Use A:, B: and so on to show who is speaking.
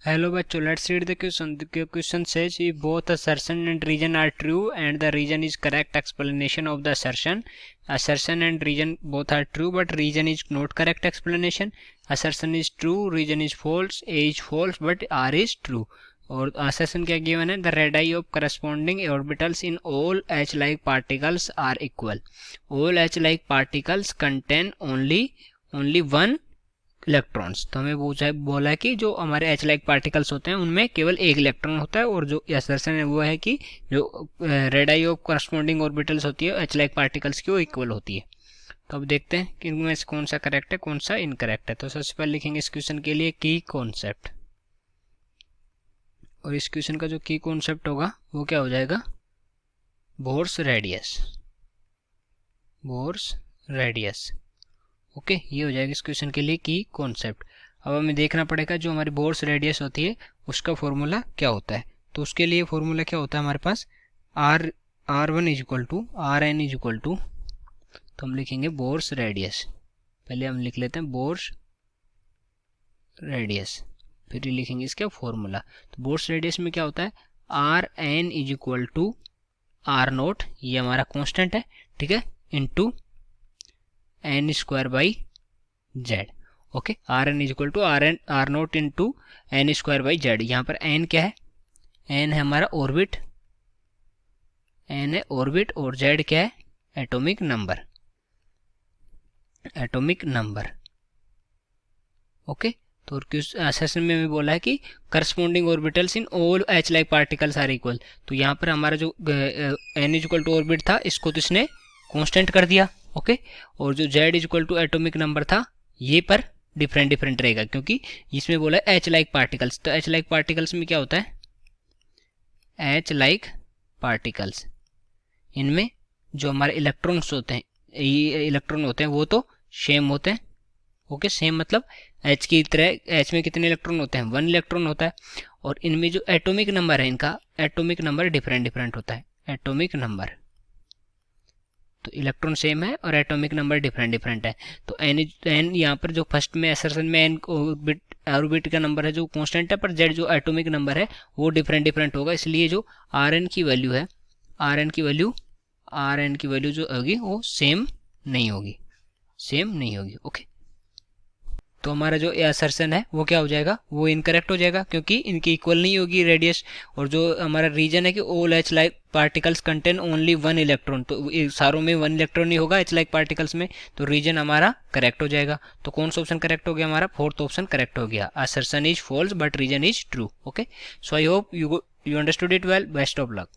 A: Hello bachcho, let's read the question. The question says if both assertion and reason are true and the reason is correct explanation of the assertion. Assertion and reason both are true but reason is not correct explanation. Assertion is true, reason is false, A is false but R is true. और assertion क्या given है? The radii of corresponding orbitals in all H-like particles are equal. All H-like particles contain only one electrons. तो हमें बोला है कि जो हमारे एच लाइक पार्टिकल्स होते हैं उनमें केवल एक इलेक्ट्रॉन होता है, और जो असर्शन है वो है कि जो रेडाई ऑफ करस्पॉन्डिंग ऑर्बिटल्स होती है एच लाइक पार्टिकल्स की वो इक्वल होती है। तो अब देखते हैं कि इनमें से कौन सा करेक्ट है कौन सा इनकरेक्ट है। तो सबसे पहले लिखेंगे इस क्वेश्चन के लिए की कॉन्सेप्ट, और इस क्वेश्चन का जो की कॉन्सेप्ट होगा वो क्या हो जाएगा, Bohr's radius. Bohr's radius, okay ये हो जाएगा इस क्वेश्चन के लिए की कॉन्सेप्ट। अब हमें देखना पड़ेगा जो हमारी बोर्स रेडियस होती है उसका फॉर्मूला क्या होता है। तो उसके लिए फॉर्मूला क्या होता है हमारे पास, R1 is equal to RN is equal to, तो हम लिखेंगे बोर्स रेडियस। पहले हम लिख लेते हैं बोर्स रेडियस, फिर लिखेंगे इसका फॉर्मूला। तो बोर्स रेडियस में क्या होता है, RN is equal to R0, ये हमारा कॉन्स्टेंट है, ठीक है, into n square by Z. Okay, R N is equal to R nought into N square by Z. यहाँ पर n क्या है, n है हमारा ऑर्बिट, n है ऑर्बिट, और z क्या है, atomic number, atomic number. Okay, तो सेशन में बोला है कि corresponding orbitals in all H like particles are equal. तो यहाँ पर हमारा जो n is equal to orbit था इसको तो इसने कांस्टेंट कर दिया, ओके, और जो z is equal to atomic number था ये पर डिफरेंट रहेगा, क्योंकि इसमें बोला है एच लाइक पार्टिकल्स। तो एच लाइक पार्टिकल्स में क्या होता है, एच लाइक पार्टिकल्स इनमें जो हमारे इलेक्ट्रॉन्स होते हैं, ये इलेक्ट्रॉन होते हैं वो तो सेम होते हैं, ओके, सेम मतलब एच की तरह, एच में कितने इलेक्ट्रॉन होते हैं, 1 इलेक्ट्रॉन होता है, और इनमें जो एटॉमिक नंबर है इनका एटॉमिक नंबर डिफरेंट होता है, एटॉमिक नंबर। तो इलेक्ट्रॉन सेम है और एटॉमिक नंबर डिफरेंट है। तो एन यहाँ पर जो फर्स्ट में असर्शन में एन ऑर्बिट का नंबर है जो कांस्टेंट है, पर जेड जो एटॉमिक नंबर है वो डिफरेंट होगा, इसलिए जो आर एन की वैल्यू है, आर एन की वैल्यू जो होगी वो सेम नहीं होगी, ओके। तो हमारा जो असर्शन है वो क्या हो जाएगा, वो इनकरेक्ट हो जाएगा, क्योंकि इनकी इक्वल नहीं होगी रेडियस। और जो हमारा रीजन है कि all H like particles contain only 1 electron, तो सारों में 1 इलेक्ट्रॉन ही होगा एच लाइक पार्टिकल्स में, तो रीजन हमारा करेक्ट हो जाएगा। तो कौन सा ऑप्शन करेक्ट हो गया, हमारा फोर्थ ऑप्शन करेक्ट हो गया, assertion is false but reason is true. Okay, so I hope you understood it well, best of luck.